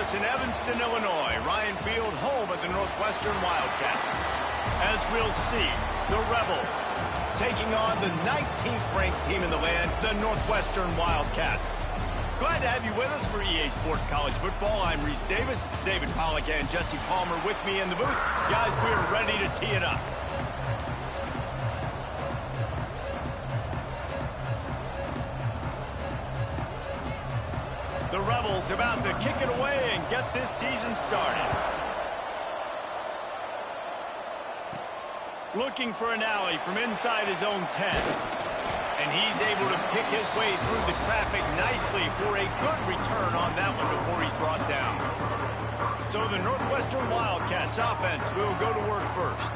us in Evanston, Illinois. Ryan Field, home of the Northwestern Wildcats. As we'll see, the Rebels taking on the 19th ranked team in the land, the Northwestern Wildcats. Glad to have you with us for EA Sports College Football. I'm Reese Davis, David Pollack and Jesse Palmer with me in the booth. Guys, we're ready to tee it up. The Rebels about to kick it away and get this season started. Looking for an alley from inside his own 10. And he's able to pick his way through the traffic nicely for a good return on that one before he's brought down. So the Northwestern Wildcats offense will go to work first.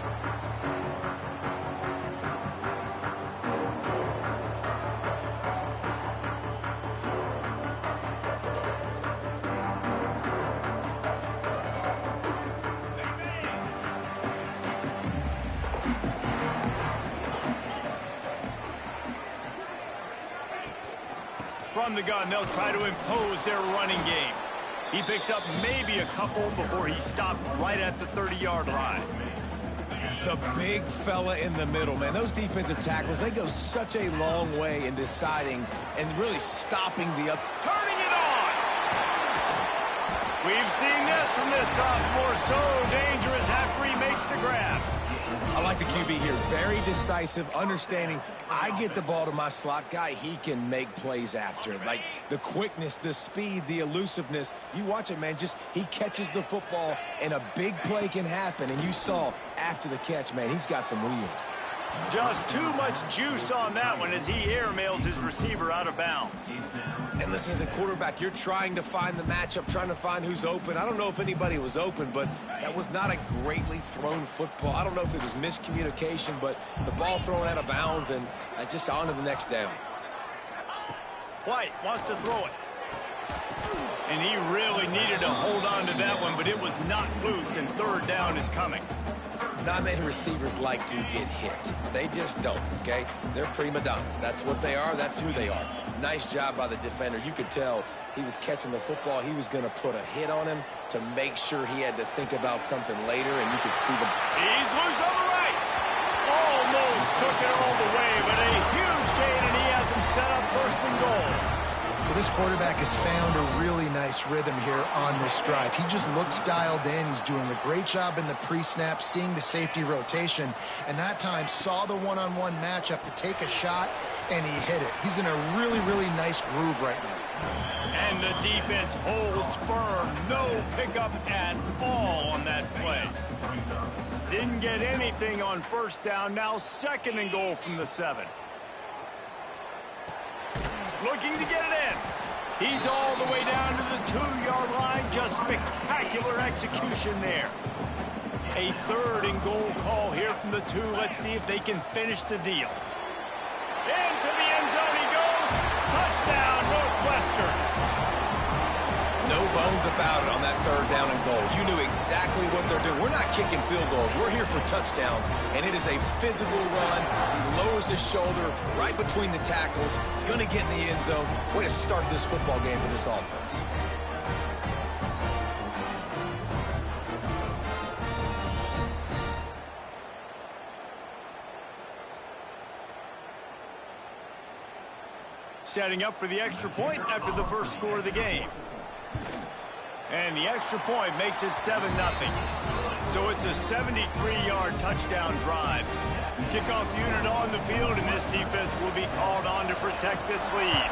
From the gun, they'll try to impose their running game. He picks up maybe a couple before he stopped right at the 30-yard line. The big fella in the middle, man. Those defensive tackles, they go such a long way in deciding and really stopping the up. Turning it on! We've seen this from this sophomore. So dangerous after he makes the grab. I like the QB here. Very decisive, understanding I get the ball to my slot guy, he can make plays after it. Like the quickness, the speed, the elusiveness. You watch it, man. Just he catches the football and a big play can happen. And you saw after the catch, man, he's got some wheels. Just too much juice on that one as he airmails his receiver out of bounds. And listen, as a quarterback, you're trying to find the matchup, trying to find who's open. I don't know if anybody was open, but that was not a greatly thrown football. I don't know if it was miscommunication, but the ball thrown out of bounds and just on to the next down. White wants to throw it. And he really needed to hold on to that one, but it was not loose, and third down is coming. Not many receivers like to get hit. They just don't, okay? They're prima donnas. That's what they are. That's who they are. Nice job by the defender. You could tell he was catching the football. He was going to put a hit on him to make sure he had to think about something later, and you could see the... He's loose on the right. Almost took it all the way, but a huge gain, and he has him set up first and goal. Well, this quarterback has found a really nice rhythm here on this drive. He just looks dialed in. He's doing a great job in the pre-snap, seeing the safety rotation, and that time saw the one-on-one matchup to take a shot, and he hit it. He's in a really, really nice groove right now. And the defense holds firm. No pickup at all on that play. Didn't get anything on first down. Now second and goal from the 7. Looking to get it in. He's all the way down to the 2-yard line. Just spectacular execution there. A third and goal call here from the 2. Let's see if they can finish the deal. Into the end zone he goes. Touchdown, Northwestern. No bones about it on that third down and goal. You knew exactly what they're doing. We're not kicking field goals. We're here for touchdowns, and it is a physical run. He lowers his shoulder right between the tackles, going to get in the end zone. Way to start this football game for this offense. Setting up for the extra point after the first score of the game. And the extra point makes it 7-0. So it's a 73-yard touchdown drive. Kickoff unit on the field, and this defense will be called on to protect this lead.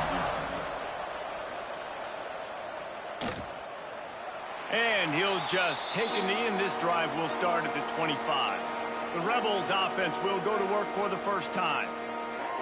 And he'll just take a knee, and this drive will start at the 25. The Rebels offense will go to work for the first time.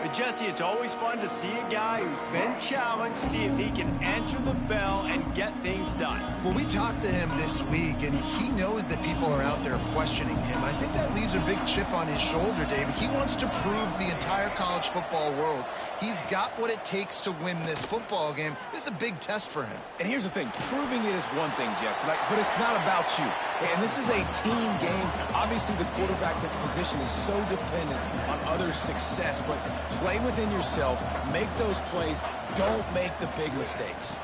But Jesse, it's always fun to see a guy who's been challenged, see if he can answer the bell and get things done. Well, we talked to him this week, and he knows that people are out there questioning him. I think that leaves a big chip on his shoulder, David. He wants to prove to the entire college football world he's got what it takes to win this football game. This is a big test for him. And here's the thing. Proving it is one thing, Jesse, but it's not about you. And this is a team game. Obviously, the quarterback position is so dependent on others' success, but play within yourself, make those plays, don't make the big mistakes.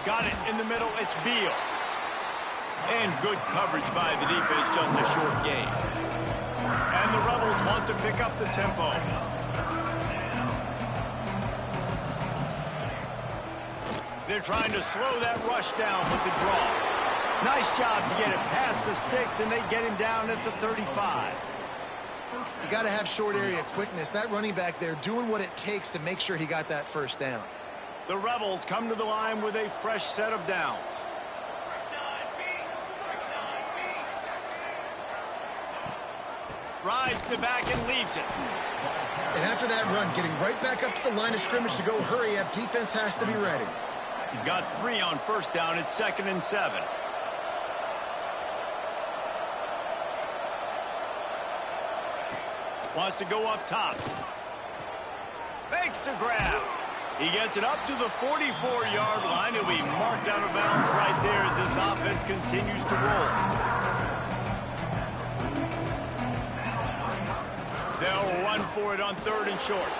Got it in the middle, it's Beal. And good coverage by the defense, just a short gain. And the Rebels want to pick up the tempo. They're trying to slow that rush down with the draw. Nice job to get it past the sticks, and they get him down at the 35. You got to have short area quickness. That running back there doing what it takes to make sure he got that first down. The Rebels come to the line with a fresh set of downs. Rides the back and leaves it. And after that run, getting right back up to the line of scrimmage to go hurry up, defense has to be ready. Got 3 on first down. It's 2nd and 7. Wants to go up top. Makes the grab. He gets it up to the 44-yard line. He'll be marked out of bounds right there as this offense continues to roll. They'll run for it on 3rd and short.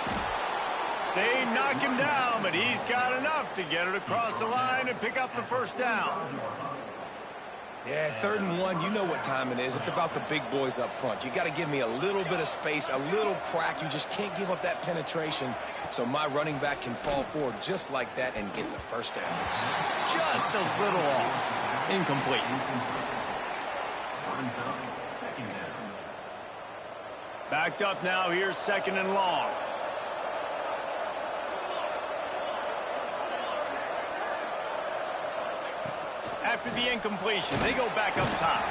They knock him down, but he's got enough to get it across the line and pick up the first down. Yeah, 3rd and 1, you know what time it is. It's about the big boys up front. You got to give me a little bit of space, a little crack. You just can't give up that penetration, so my running back can fall forward just like that and get the first down. Just a little off. Incomplete. Backed up now. Here's 2nd and long. After the incompletion, they go back up top.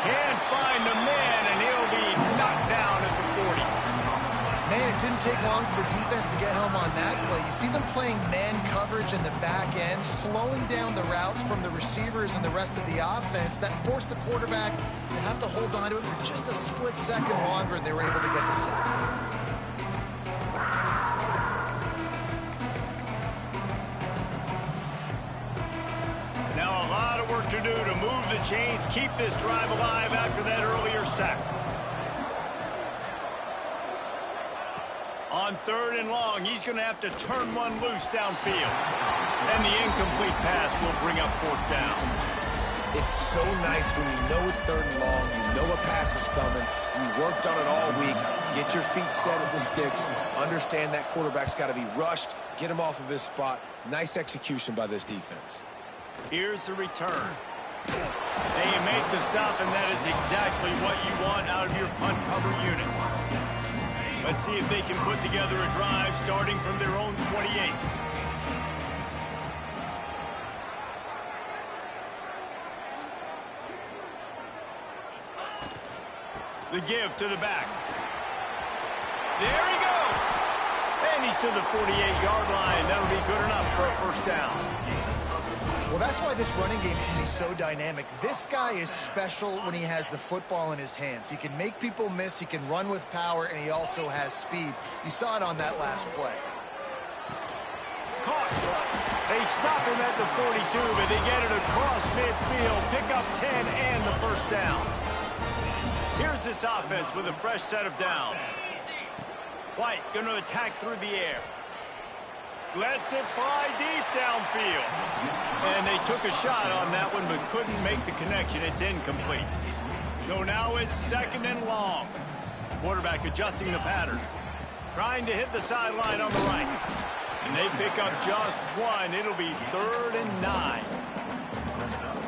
Can't find the man, and he'll be knocked down at the 40. Man, it didn't take long for the defense to get home on that play. You see them playing man coverage in the back end, slowing down the routes from the receivers and the rest of the offense. That forced the quarterback to have to hold on to it for just a split second longer, and they were able to get the sack. Now a lot of work to do to move the chains, keep this drive alive after that earlier sack. On 3rd and long, he's going to have to turn one loose downfield. And the incomplete pass will bring up 4th down. It's so nice when you know it's 3rd and long, you know a pass is coming, you worked on it all week, get your feet set at the sticks, understand that quarterback's got to be rushed, get him off of his spot. Nice execution by this defense. Here's the return. They make the stop, and that is exactly what you want out of your punt cover unit. Let's see if they can put together a drive starting from their own 28. The give to the back. There he goes. And he's to the 48-yard line. That'll be good enough for a first down. Well, that's why this running game can be so dynamic. This guy is special when he has the football in his hands. He can make people miss, he can run with power, and he also has speed. You saw it on that last play. Caught. They stop him at the 42, but they get it across midfield. Pick up 10 and the first down. Here's this offense with a fresh set of downs. White going to attack through the air. Lets it fly deep downfield. And they took a shot on that one, but couldn't make the connection. It's incomplete. So now it's 2nd and long. Quarterback adjusting the pattern. Trying to hit the sideline on the right. And they pick up just 1. It'll be 3rd and 9.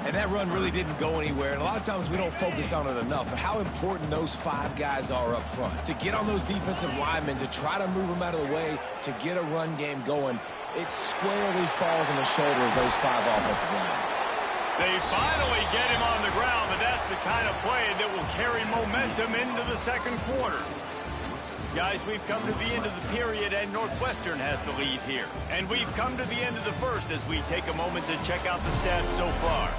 And that run really didn't go anywhere. And a lot of times we don't focus on it enough. But how important those 5 guys are up front. To get on those defensive linemen, to try to move them out of the way, to get a run game going, it squarely falls on the shoulder of those 5 offensive linemen. They finally get him on the ground, but that's the kind of play that will carry momentum into the 2nd quarter. Guys, we've come to the end of the period, and Northwestern has the lead here. And we've come to the end of the first as we take a moment to check out the stats so far.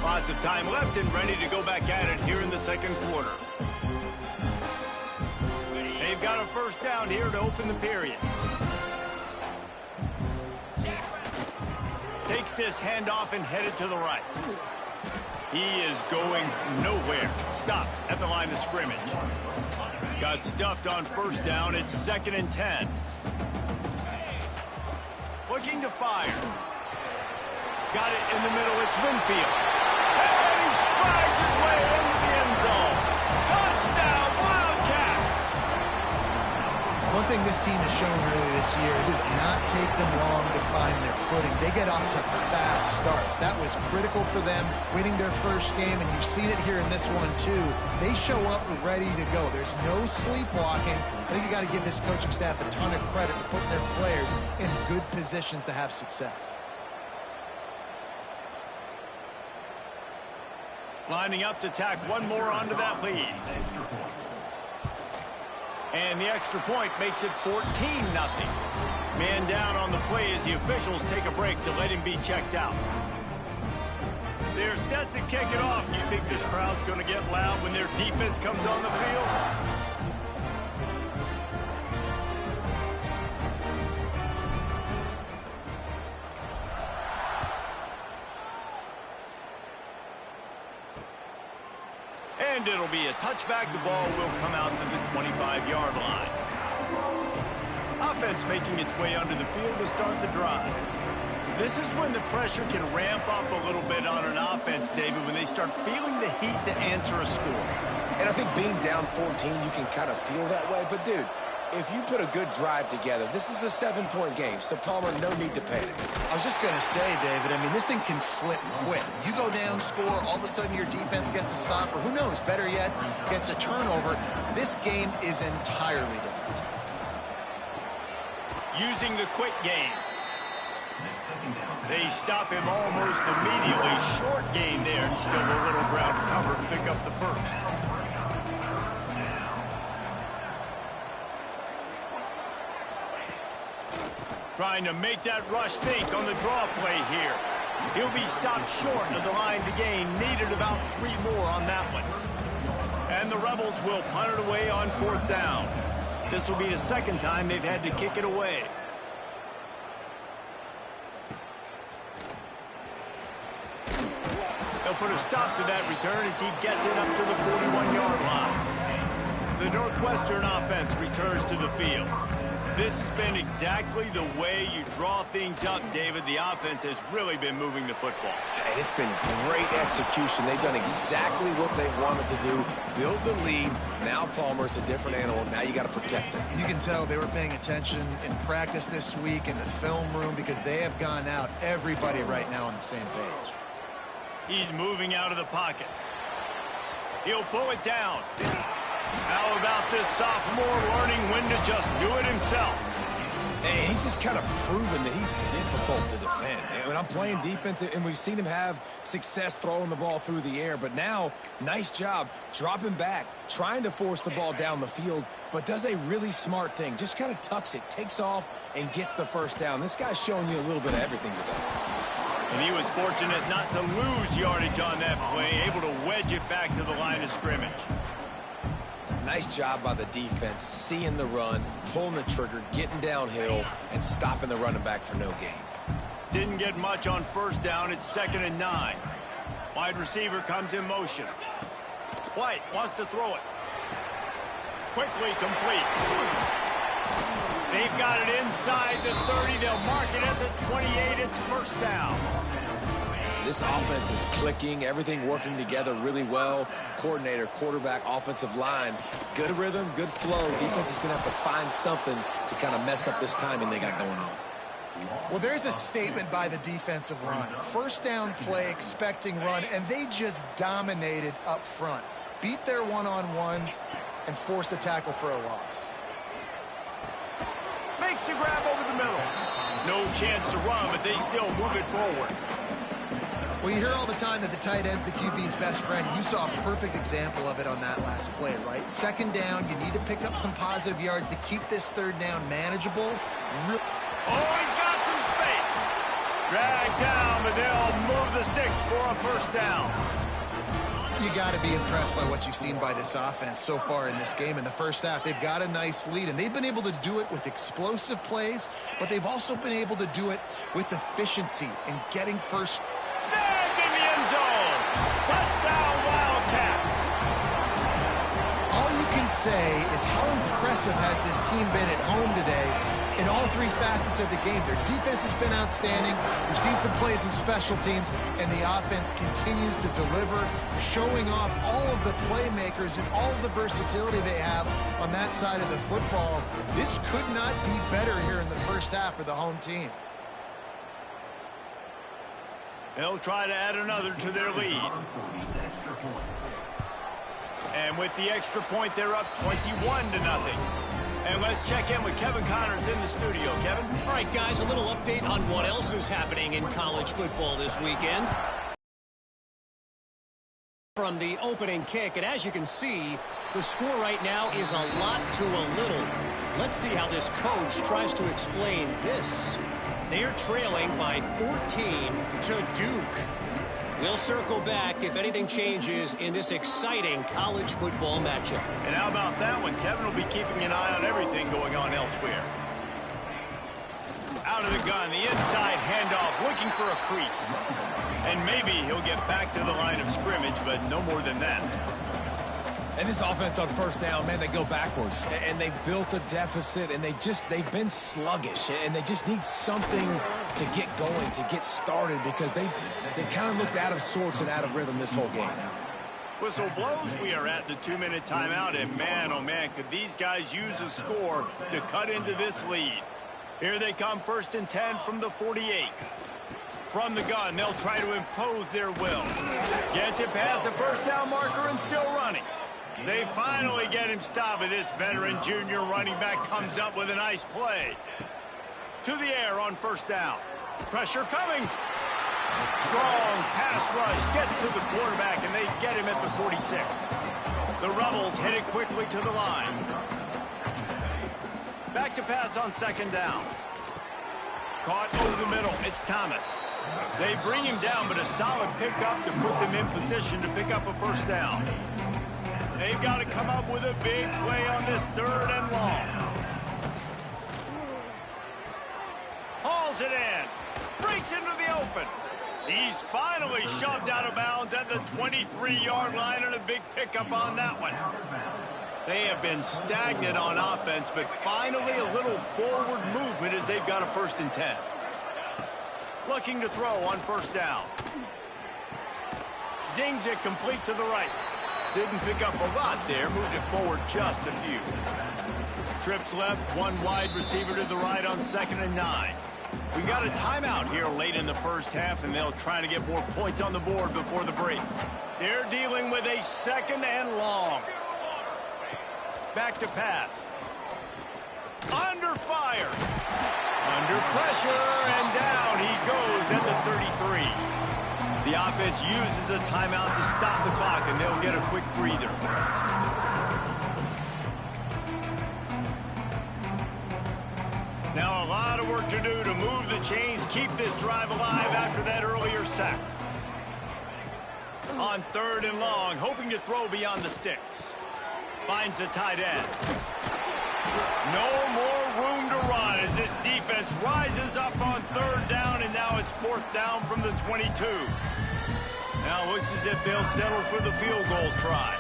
Lots of time left and ready to go back at it here in the 2nd quarter. They've got a first down here to open the period. Takes this handoff and headed to the right. He is going nowhere. Stopped at the line of scrimmage. Got stuffed on first down. It's 2nd and 10. Looking to fire. Got it in the middle. It's Winfield. And he strides his way into the end zone. Touchdown, Wildcats! One thing this team has shown really this year, it does not take them long to find their footing. They get off to fast starts. That was critical for them, winning their first game, and you've seen it here in this one too. They show up ready to go. There's no sleepwalking. I think you got to give this coaching staff a ton of credit for putting their players in good positions to have success. Lining up to tack one more onto that lead. And the extra point makes it 14-0. Man down on the play as the officials take a break to let him be checked out. They're set to kick it off. You think this crowd's going to get loud when their defense comes on the field? And it'll be a touchback. The ball will come out to the 25-yard line. Offense making its way under the field to start the drive. This is when the pressure can ramp up a little bit on an offense, David, when they start feeling the heat to answer a score. And I think being down 14, you can kind of feel that way. But, dude, if you put a good drive together, this is a 7-point game. So, Palmer, no need to panic. I was just going to say, David, I mean, this thing can flip quick. You go down, score, all of a sudden your defense gets a stop, or who knows, better yet, gets a turnover. This game is entirely different. Using the quick game. They stop him almost immediately. Short gain there, and still a little ground to cover to pick up the first. Trying to make that rush think on the draw play here. He'll be stopped short of the line to gain. Needed about 3 more on that one. And the Rebels will punt it away on 4th down. This will be the second time they've had to kick it away. They'll put a stop to that return as he gets it up to the 41-yard line. The Northwestern offense returns to the field. This has been exactly the way you draw things up, David. The offense has really been moving the football. And it's been great execution. They've done exactly what they've wanted to do. Build the lead. Now Palmer's a different animal. Now you got to protect him. You can tell they were paying attention in practice this week in the film room because they have gone out, everybody right now on the same page. He's moving out of the pocket. He'll pull it down. How about this sophomore learning when to just do it himself? Hey, he's just kind of proven that he's difficult to defend. And when I'm playing defense, and we've seen him have success throwing the ball through the air, but now, nice job dropping back, trying to force the ball down the field, but does a really smart thing. Just kind of tucks it, takes off, and gets the first down. This guy's showing you a little bit of everything today. And he was fortunate not to lose yardage on that play, able to wedge it back to the line of scrimmage. Nice job by the defense, seeing the run, pulling the trigger, getting downhill, and stopping the running back for no gain. Didn't get much on 1st down. It's 2nd and 9. Wide receiver comes in motion. White wants to throw it. Quickly complete. They've got it inside the 30. They'll mark it at the 28. It's 1st down. This offense is clicking, everything working together really well. Coordinator, quarterback, offensive line, good rhythm, good flow. Defense is going to have to find something to kind of mess up this timing they got going on. Well, there's a statement by the defensive line. 1st down play, expecting run, and they just dominated up front. Beat their one-on-ones and forced a tackle for a loss. Makes the grab over the middle. No chance to run, but they still move it forward. Well, you hear all the time that the tight end's the QB's best friend. You saw a perfect example of it on that last play, right? 2nd down, you need to pick up some positive yards to keep this 3rd down manageable. Oh, he's got some space. Dragged down, but they'll move the sticks for a 1st down. You got to be impressed by what you've seen by this offense so far in this game. In the first half, they've got a nice lead, and they've been able to do it with explosive plays, but they've also been able to do it with efficiency and getting first. Snagged in the end zone. Touchdown, Wildcats. All you can say is how impressive has this team been at home today in all three facets of the game. Their defense has been outstanding. We've seen some plays in special teams, and the offense continues to deliver, showing off all of the playmakers and all of the versatility they have on that side of the football. This could not be better here in the first half for the home team. They'll try to add another to their lead. And with the extra point, they're up 21-0. And let's check in with Kevin Connors in the studio. Kevin? All right, guys, a little update on what else is happening in college football this weekend. From the opening kick, and as you can see, the score right now is a lot to a little. Let's see how this coach tries to explain this. They're trailing by 14 to Duke. We'll circle back if anything changes in this exciting college football matchup. And how about that one? Kevin will be keeping an eye on everything going on elsewhere. Out of the gun, the inside handoff, looking for a crease. And maybe he'll get back to the line of scrimmage, but no more than that. And this offense on first down, man, they go backwards. And they built a deficit, and they've been sluggish. And they just need something to get going, to get started, because they kind of looked out of sorts and out of rhythm this whole game. Whistle blows. We are at the 2-minute timeout, and man, oh man, could these guys use a score to cut into this lead. Here they come, 1st and 10 from the 48. From the gun, they'll try to impose their will. Gets it past the first down marker and still running. They finally get him stopped, and this veteran junior running back comes up with a nice play. To the air on first down. Pressure coming. Strong pass rush gets to the quarterback, and they get him at the 46. The Rebels headed quickly to the line. Back to pass on 2nd down. Caught over the middle. It's Thomas. They bring him down, but a solid pickup to put them in position to pick up a first down. They've got to come up with a big play on this 3rd and long. Hauls it in. Breaks into the open. He's finally shoved out of bounds at the 23-yard line, and a big pickup on that one. They have been stagnant on offense, but finally a little forward movement as they've got a 1st and 10. Looking to throw on first down. Zings it complete to the right. Didn't pick up a lot there, moved it forward just a few. Trips left, one wide receiver to the right on 2nd and 9. We got a timeout here late in the first half, and they'll try to get more points on the board before the break. They're dealing with a 2nd and long. Back to pass. Under fire. Under pressure, and down he goes at the 33. The offense uses a timeout to stop the clock, and they'll get a quick breather. Now a lot of work to do to move the chains, keep this drive alive after that earlier sack. On 3rd and long, hoping to throw beyond the sticks. Finds the tight end. No more room to run as this defense rises up on 3rd down, and now it's 4th down from the 22. Now it looks as if they'll settle for the field goal try.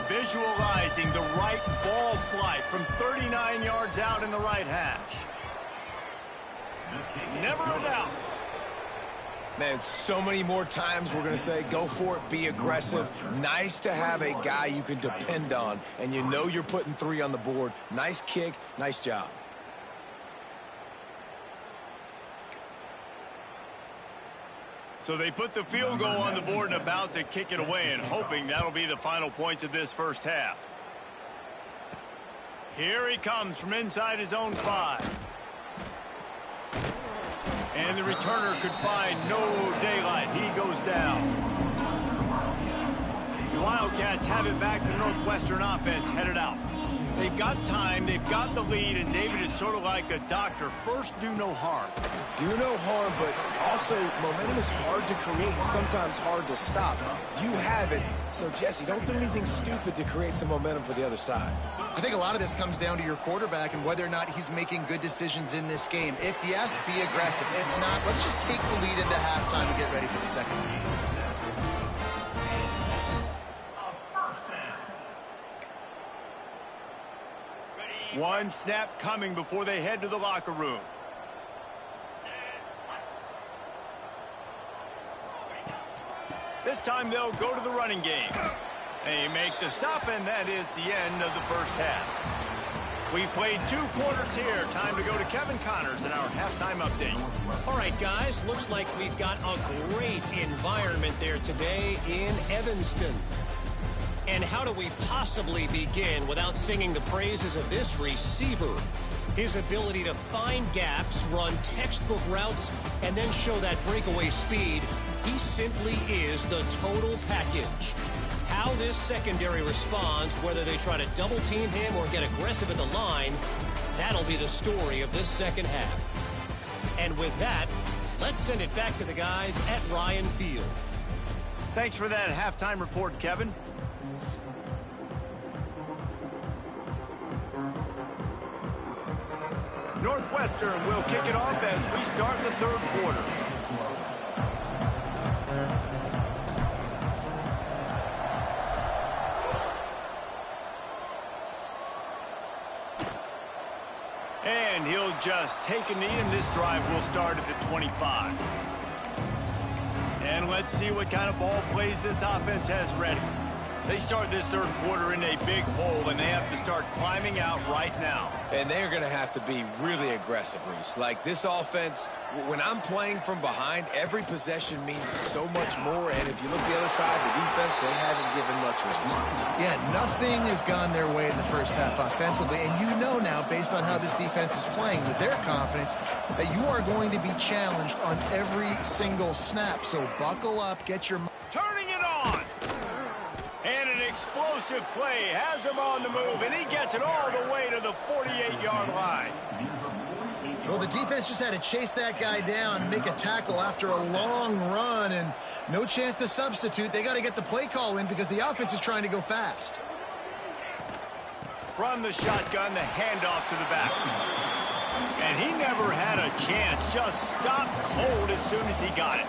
Visualizing the right ball flight from 39 yards out in the right hash. Never a doubt. Man, so many more times we're going to say, go for it, be aggressive. Nice to have a guy you can depend on, and you know you're putting 3 on the board. Nice kick, nice job. So they put the field goal on the board and about to kick it away, and hoping that'll be the final points of this first half. Here he comes from inside his own 5. And the returner could find no daylight. He goes down. The Wildcats have it back. The Northwestern offense headed out. They've got time. They've got the lead. And, David, it's sort of like a doctor. First, do no harm. Do no harm, but also momentum is hard to create and sometimes hard to stop. You have it. So, Jesse, don't do anything stupid to create some momentum for the other side. I think a lot of this comes down to your quarterback and whether or not he's making good decisions in this game. If yes, be aggressive. If not, let's just take the lead into halftime and get ready for the second half. One snap coming before they head to the locker room. This time they'll go to the running game. They make the stop, and that is the end of the first half. We've played 2 quarters here. Time to go to Kevin Connors in our halftime update. All right, guys, looks like we've got a great environment there today in Evanston. And how do we possibly begin without singing the praises of this receiver? His ability to find gaps, run textbook routes, and then show that breakaway speed. He simply is the total package. How this secondary responds, whether they try to double team him or get aggressive at the line, that'll be the story of this second half. And with that, let's send it back to the guys at Ryan Field. Thanks for that halftime report, Kevin. Northwestern will kick it off as we start the third quarter. And he'll just take a knee, and this drive will start at the 25. And let's see what kind of ball plays this offense has ready. They start this third quarter in a big hole, and they have to start climbing out right now. And they're going to have to be really aggressive, Reese. Like, this offense, when I'm playing from behind, every possession means so much more. And if you look the other side, the defense, they haven't given much resistance. Yeah, nothing has gone their way in the first half offensively. And you know now, based on how this defense is playing with their confidence, that you are going to be challenged on every single snap. So buckle up, get your... Turning it on! And an explosive play has him on the move, and he gets it all the way to the 48-yard line. Well, the defense just had to chase that guy down and make a tackle after a long run, and no chance to substitute. They got to get the play call in because the offense is trying to go fast. From the shotgun, the handoff to the back. And he never had a chance, just stopped cold as soon as he got it.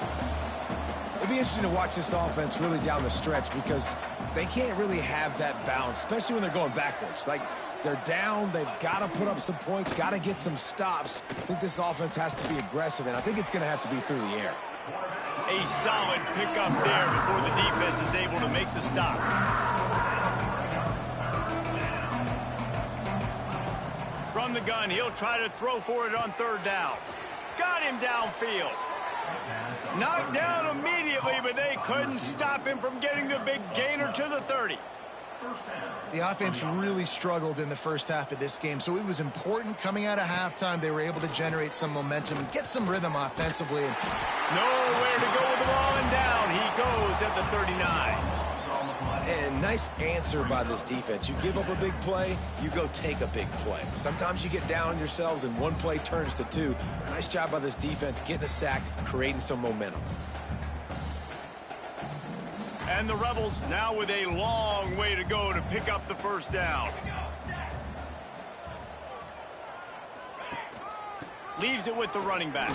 It'd be interesting to watch this offense really down the stretch because they can't really have that balance, especially when they're going backwards. Like, they're down, they've got to put up some points, got to get some stops. I think this offense has to be aggressive, and I think it's going to have to be through the air. A solid pickup there before the defense is able to make the stop. From the gun, he'll try to throw for it on third down. Got him downfield. Knocked down immediately, but they couldn't stop him from getting the big gainer to the 30. The offense really struggled in the first half of this game, so it was important coming out of halftime. They were able to generate some momentum and get some rhythm offensively. Nowhere to go with the ball, and down he goes at the 39. And nice answer by this defense. You give up a big play, you go take a big play. Sometimes you get down on yourselves and one play turns to 2. Nice job by this defense getting a sack, creating some momentum. And the Rebels now with a long way to go to pick up the first down. Leaves it with the running back.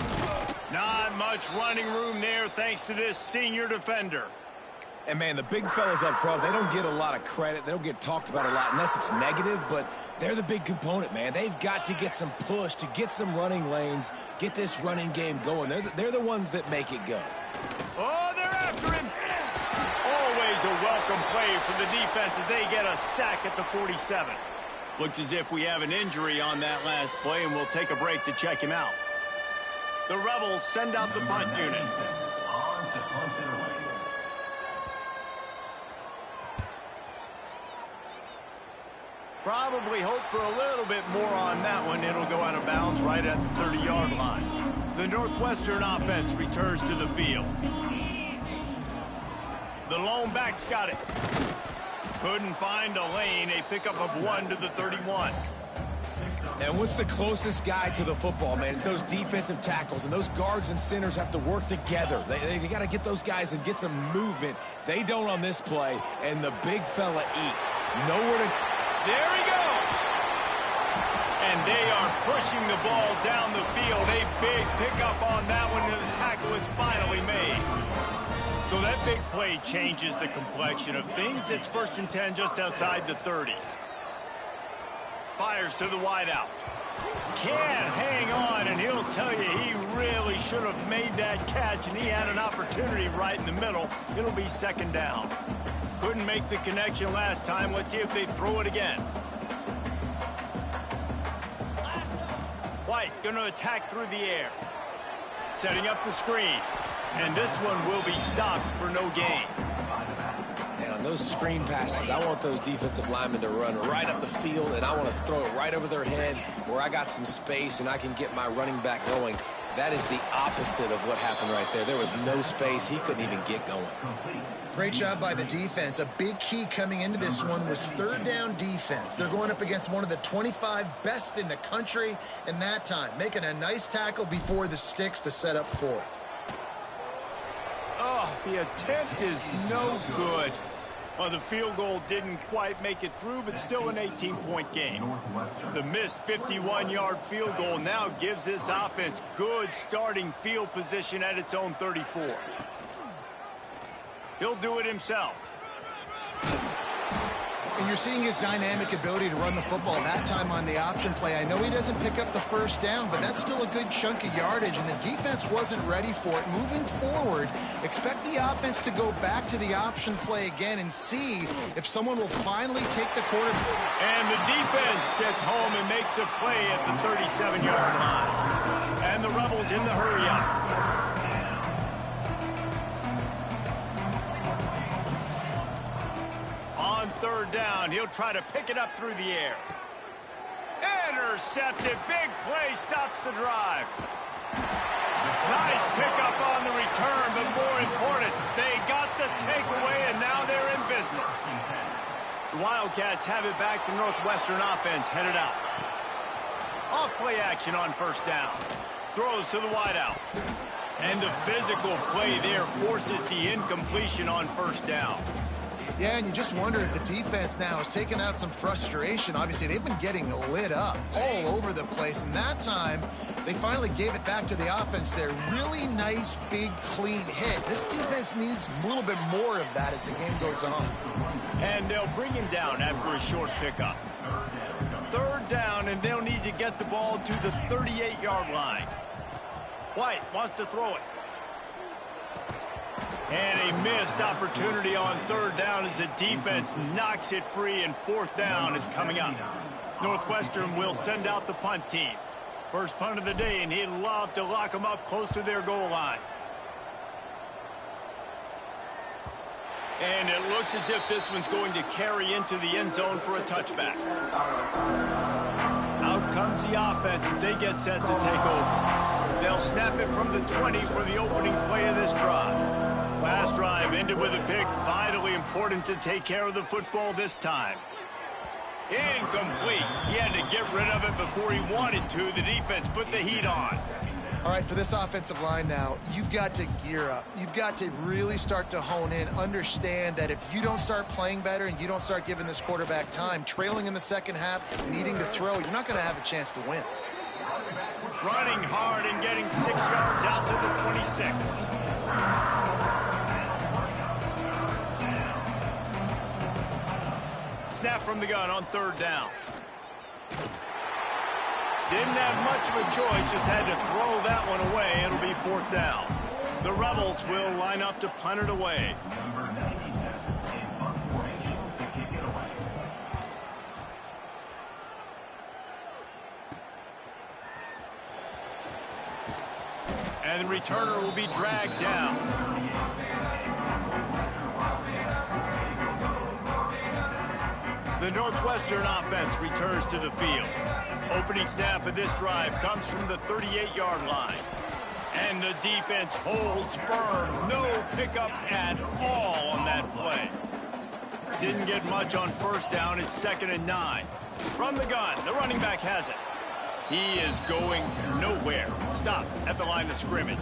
Not much running room there thanks to this senior defender. And, man, the big fellas up front, they don't get a lot of credit. They don't get talked about a lot unless it's negative, but they're the big component, man. They've got to get some push, to get some running lanes, get this running game going. They're the ones that make it go. Oh, they're after him. Always a welcome play for the defense as they get a sack at the 47. Looks as if we have an injury on that last play, and we'll take a break to check him out. The Rebels send out the punt unit. Probably hope for a little bit more on that one. It'll go out of bounds right at the 30-yard line. The Northwestern offense returns to the field. The lone back's got it. Couldn't find a lane. A pickup of 1 to the 31. And what's the closest guy to the football, man? It's those defensive tackles, and those guards and centers have to work together. They got to get those guys and get some movement. They don't on this play, and the big fella eats. Nowhere to... There he goes. And they are pushing the ball down the field. A big pickup on that one, and the tackle is finally made. So that big play changes the complexion of things. It's 1st and 10 just outside the 30. Fires to the wideout. Can't hang on, and he'll tell you he really should have made that catch, and he had an opportunity right in the middle. It'll be second down. Couldn't make the connection last time. Let's see if they throw it again. White going to attack through the air. Setting up the screen. And this one will be stopped for no gain. And on those screen passes, I want those defensive linemen to run right up the field, and I want to throw it right over their head where I got some space and I can get my running back going. That is the opposite of what happened right there. There was no space. He couldn't even get going. Great job by the defense. A big key coming into this one was third down defense. They're going up against one of the 25 best in the country in that time, making a nice tackle before the sticks to set up fourth. Oh, the attempt is no good. Well, the field goal didn't quite make it through, but still an 18-point game. The missed 51-yard field goal now gives this offense good starting field position at its own 34. He'll do it himself. And you're seeing his dynamic ability to run the football that time on the option play. I know he doesn't pick up the first down, but that's still a good chunk of yardage, and the defense wasn't ready for it. Moving forward, expect the offense to go back to the option play again and see if someone will finally take the quarterback. And the defense gets home and makes a play at the 37-yard line. And the Rebels in the hurry-up. On third down, he'll try to pick it up through the air. Intercepted. Big play stops the drive. Nice pickup on the return, but more important, they got the takeaway, and now they're in business. The Wildcats have it back. The Northwestern offense headed out. Off play action on first down. Throws to the wideout. And the physical play there forces the incompletion on first down. Yeah, and you just wonder if the defense now has taken out some frustration. Obviously, they've been getting lit up all over the place, and that time they finally gave it back to the offense there. Really nice, big, clean hit. This defense needs a little bit more of that as the game goes on. And they'll bring him down after a short pickup. Third down, and they'll need to get the ball to the 38-yard line. White wants to throw it. And a missed opportunity on third down as the defense knocks it free, and fourth down is coming up. Northwestern will send out the punt team. First punt of the day, and he'd love to lock them up close to their goal line. And it looks as if this one's going to carry into the end zone for a touchback. Out comes the offense as they get set to take over. They'll snap it from the 20 for the opening play of this drive. Last drive ended with a pick. Vitally important to take care of the football this time. Incomplete. He had to get rid of it before he wanted to. The defense put the heat on. All right, for this offensive line now, you've got to gear up. You've got to really start to hone in, understand that if you don't start playing better and you don't start giving this quarterback time, trailing in the second half, needing to throw, you're not going to have a chance to win. Running hard and getting 6 yards out to the 26. Snap from the gun on third down. Didn't have much of a choice, just had to throw that one away. It'll be fourth down. The Rebels will line up to punt it away. And the returner will be dragged down. The Northwestern offense returns to the field. Opening snap of this drive comes from the 38-yard line. And the defense holds firm. No pickup at all on that play. Didn't get much on first down. It's 2nd and 9. From the gun, the running back has it. He is going nowhere. Stop at the line of scrimmage.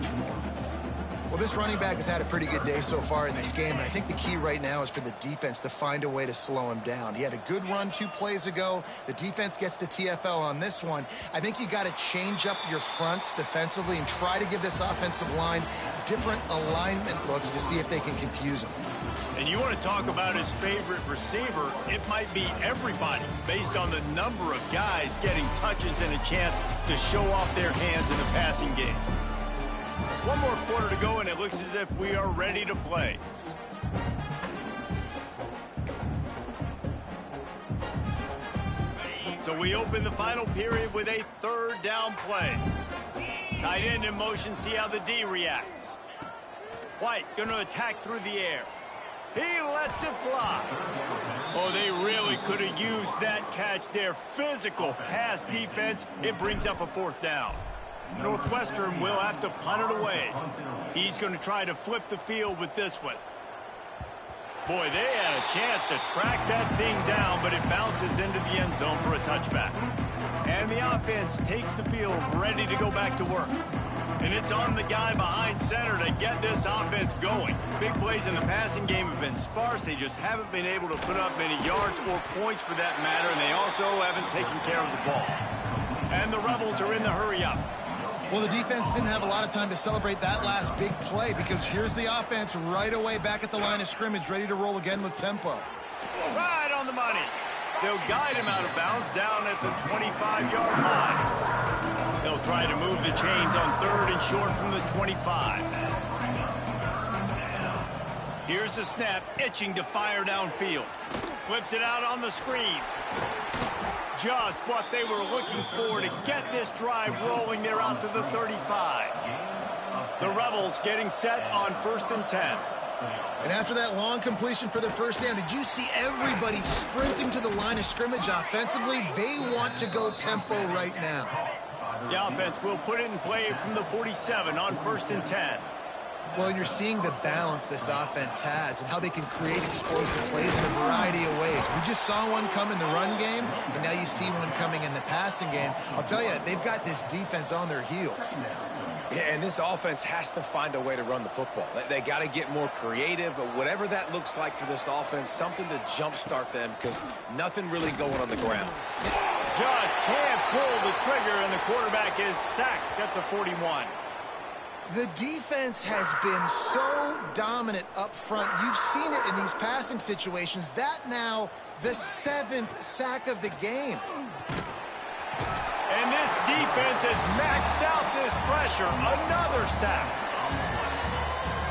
Well, this running back has had a pretty good day so far in this game, and I think the key right now is for the defense to find a way to slow him down. He had a good run 2 plays ago. The defense gets the TFL on this one. I think you got to change up your fronts defensively and try to give this offensive line different alignment looks to see if they can confuse him. And you want to talk about his favorite receiver, it might be everybody based on the number of guys getting touches and a chance to show off their hands in the passing game. One more quarter to go, and it looks as if we are ready to play. So we open the final period with a third down play. Tight end in motion, see how the D reacts. White going to attack through the air. He lets it fly. Oh, they really could have used that catch. Their physical pass defense, it brings up a fourth down. Northwestern will have to punt it away. He's going to try to flip the field with this one. Boy, they had a chance to track that thing down, but it bounces into the end zone for a touchback. And the offense takes the field ready to go back to work. And it's on the guy behind center to get this offense going. Big plays in the passing game have been sparse. They just haven't been able to put up many yards or points for that matter, and they also haven't taken care of the ball. And the Rebels are in the hurry-up. Well, the defense didn't have a lot of time to celebrate that last big play because here's the offense right away back at the line of scrimmage, ready to roll again with tempo. Right on the money. They'll guide him out of bounds down at the 25-yard line. They'll try to move the chains on third and short from the 25. Here's the snap, itching to fire downfield. Flips it out on the screen. Just what they were looking for to get this drive rolling. They're out to the 35. The Rebels getting set on 1st and 10. And after that long completion for the first down, did you see everybody sprinting to the line of scrimmage offensively? They want to go tempo right now. The offense will put it in play from the 47 on 1st and 10. Well, you're seeing the balance this offense has and how they can create explosive plays in a variety of ways. We just saw one come in the run game, and now you see one coming in the passing game. I'll tell you, they've got this defense on their heels. Yeah, and this offense has to find a way to run the football. They got to get more creative, but whatever that looks like for this offense, something to jumpstart them because nothing really going on the ground. Just can't pull the trigger, and the quarterback is sacked at the 41. The defense has been so dominant up front. You've seen it in these passing situations. That now the 7th sack of the game. And this defense has maxed out this pressure. Another sack.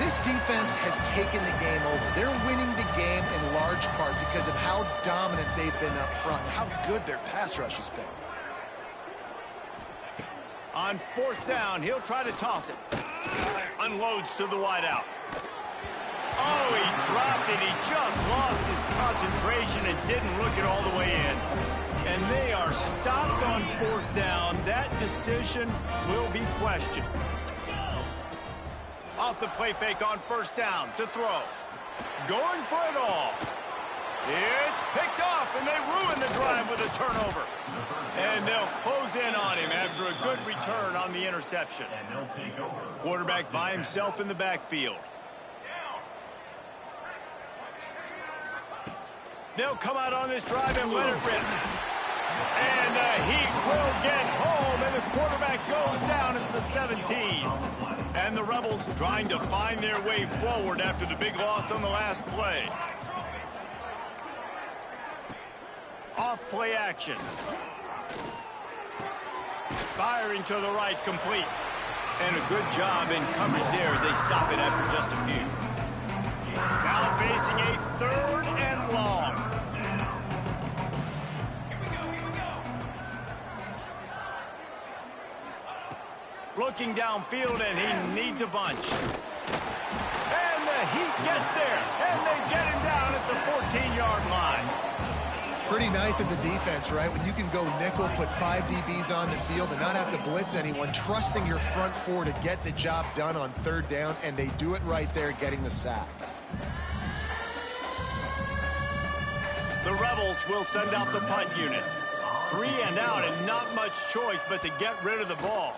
This defense has taken the game over. They're winning the game in large part because of how dominant they've been up front, how good their pass rush has been. On 4th down, he'll try to toss it. Unloads to the wideout. Oh, he dropped it. He just lost his concentration and didn't look it all the way in. And they are stopped on 4th down. That decision will be questioned. Off the play fake on 1st down to throw. Going for it all. It's picked off, and they ruin the drive with a turnover. And they'll close in on him after a good return on the interception. Quarterback by himself in the backfield. They'll come out on this drive and let it rip. And the Heat will get home, and the quarterback goes down at the 17. And the Rebels trying to find their way forward after the big loss on the last play. Off play action. Firing to the right, complete. And a good job in coverage there as they stop it after just a few. Now facing a 3rd and long. Looking downfield, and he needs a bunch. And the Heat gets there, and they get him down at the 14-yard line. Pretty nice as a defense, right? When you can go nickel, put 5 DBs on the field and not have to blitz anyone, trusting your front four to get the job done on 3rd down, and they do it right there, getting the sack. The Rebels will send out the punt unit. 3 and out, and not much choice but to get rid of the ball.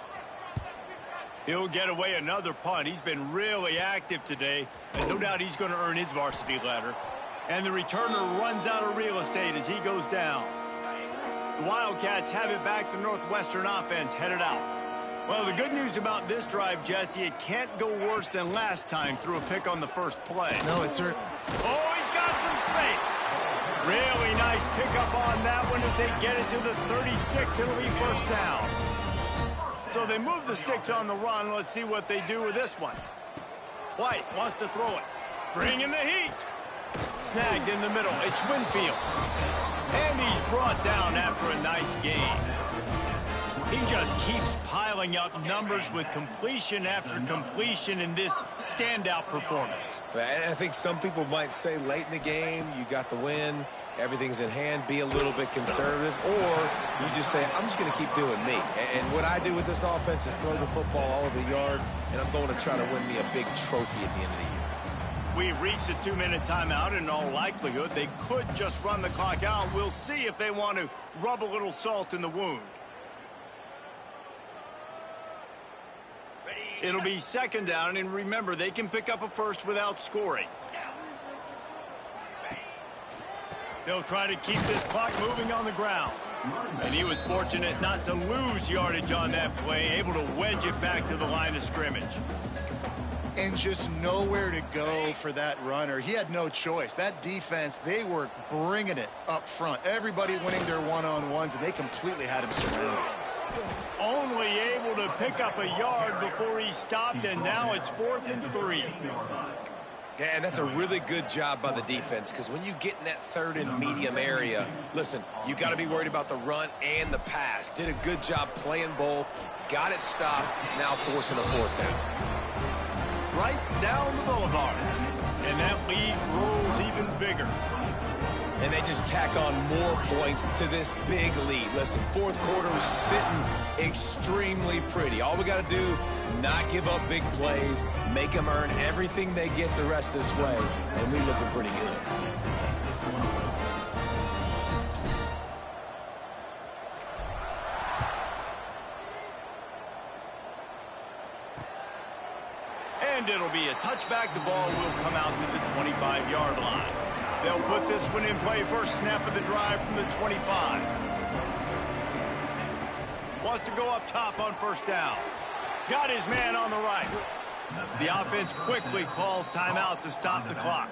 He'll get away another punt. He's been really active today, and no doubt he's going to earn his varsity letter. And the returner runs out of real estate as he goes down. The Wildcats have it back. The Northwestern offense headed out. Well, the good news about this drive, Jesse, it can't go worse than last time through a pick on the first play. No, it's certain. Oh, he's got some space. Really nice pickup on that one as they get it to the 36. It'll be first down. So they move the sticks on the run. Let's see what they do with this one. White wants to throw it. Bringing the heat. Snagged in the middle. It's Winfield. And he's brought down after a nice gain. He just keeps piling up numbers with completion after completion in this standout performance. And I think some people might say late in the game, you got the win, everything's in hand, be a little bit conservative, or you just say, I'm just going to keep doing me. And what I do with this offense is throw the football all over the yard, and I'm going to try to win me a big trophy at the end of the year. We've reached a 2-minute timeout, and in all likelihood, they could just run the clock out. We'll see if they want to rub a little salt in the wound. It'll be second down, and remember, they can pick up a first without scoring. They'll try to keep this clock moving on the ground. And he was fortunate not to lose yardage on that play, able to wedge it back to the line of scrimmage. And just nowhere to go for that runner. He had no choice. That defense, they were bringing it up front. Everybody winning their one-on-ones, and they completely had him surrounded. Only able to pick up a yard before he stopped, and now it's 4th and 3. Yeah, and that's a really good job by the defense, because when you get in that third and medium area, listen, you got to be worried about the run and the pass. Did a good job playing both, got it stopped, now forcing a 4th down. Right down the boulevard, and that lead grows even bigger. And they just tack on more points to this big lead. Listen, fourth quarter is sitting extremely pretty. All we got to do, not give up big plays, make them earn everything they get the rest this way, and we looking pretty good. And it'll be a touchback. The ball will come out to the 25-yard line. They'll put this one in play. First snap of the drive from the 25. Wants to go up top on first down. Got his man on the right. The offense quickly calls timeout to stop the clock.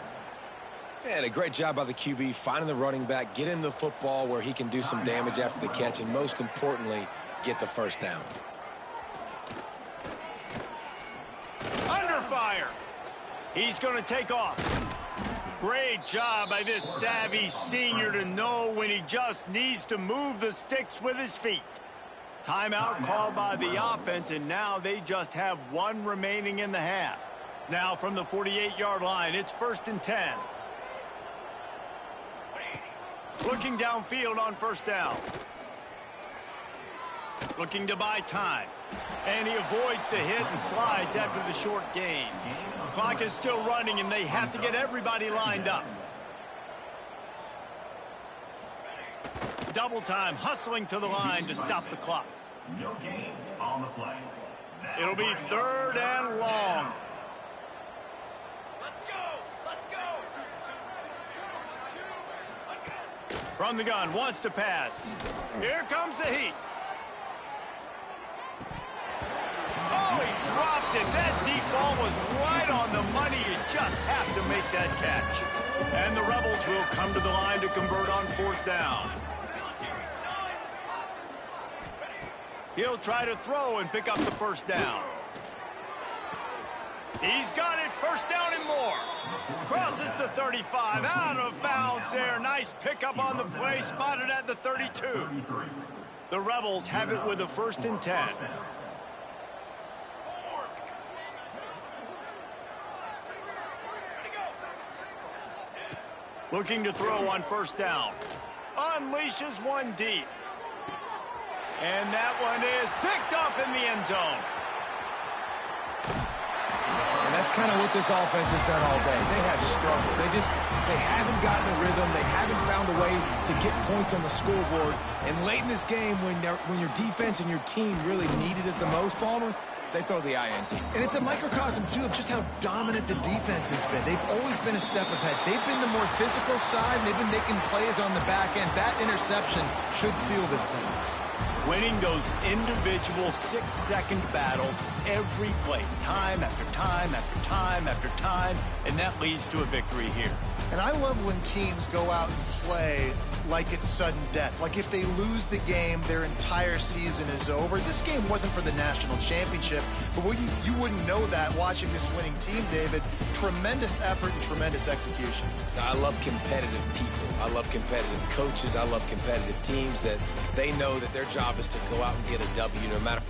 And a great job by the QB finding the running back, getting the football where he can do some damage after the catch, and most importantly, get the first down. Under fire. He's going to take off. Great job by this savvy senior to know when he just needs to move the sticks with his feet. Timeout called by the offense, and now they just have one remaining in the half. Now from the 48-yard line, it's 1st and 10. Looking downfield on first down. Looking to buy time. And he avoids the hit and slides after the short gain. Clock is still running, and they have to get everybody lined up. Double time, hustling to the line to stop the clock. No gain on the play. It'll be 3rd and long. Let's go! Let's go! From the gun, wants to pass. Here comes the heat. Oh, he dropped it. That deep ball was right on the money. You just have to make that catch. And the Rebels will come to the line to convert on 4th down. He'll try to throw and pick up the first down. He's got it. First down and more. Crosses the 35. Out of bounds there. Nice pickup on the play. Spotted at the 32. The Rebels have it with a 1st and 10. Looking to throw on first down. Unleashes one deep. And that one is picked off in the end zone. And that's kind of what this offense has done all day. They have struggled. They haven't gotten a rhythm. They haven't found a way to get points on the scoreboard. And late in this game, when your defense and your team really needed it the most, Palmer, they throw the INT. And it's a microcosm, too, of just how dominant the defense has been. They've always been a step ahead. They've been the more physical side, and they've been making plays on the back end. That interception should seal this thing. winning those individual 6-second battles every play, time after time after time after time, and that leads to a victory here. And I love when teams go out and play like it's sudden death. Like if they lose the game, their entire season is over. This game wasn't for the national championship, but you wouldn't know that watching this winning team, David. Tremendous effort and tremendous execution. I love competitive people. I love competitive coaches. I love competitive teams that they know that their job is to go out and get a W no matter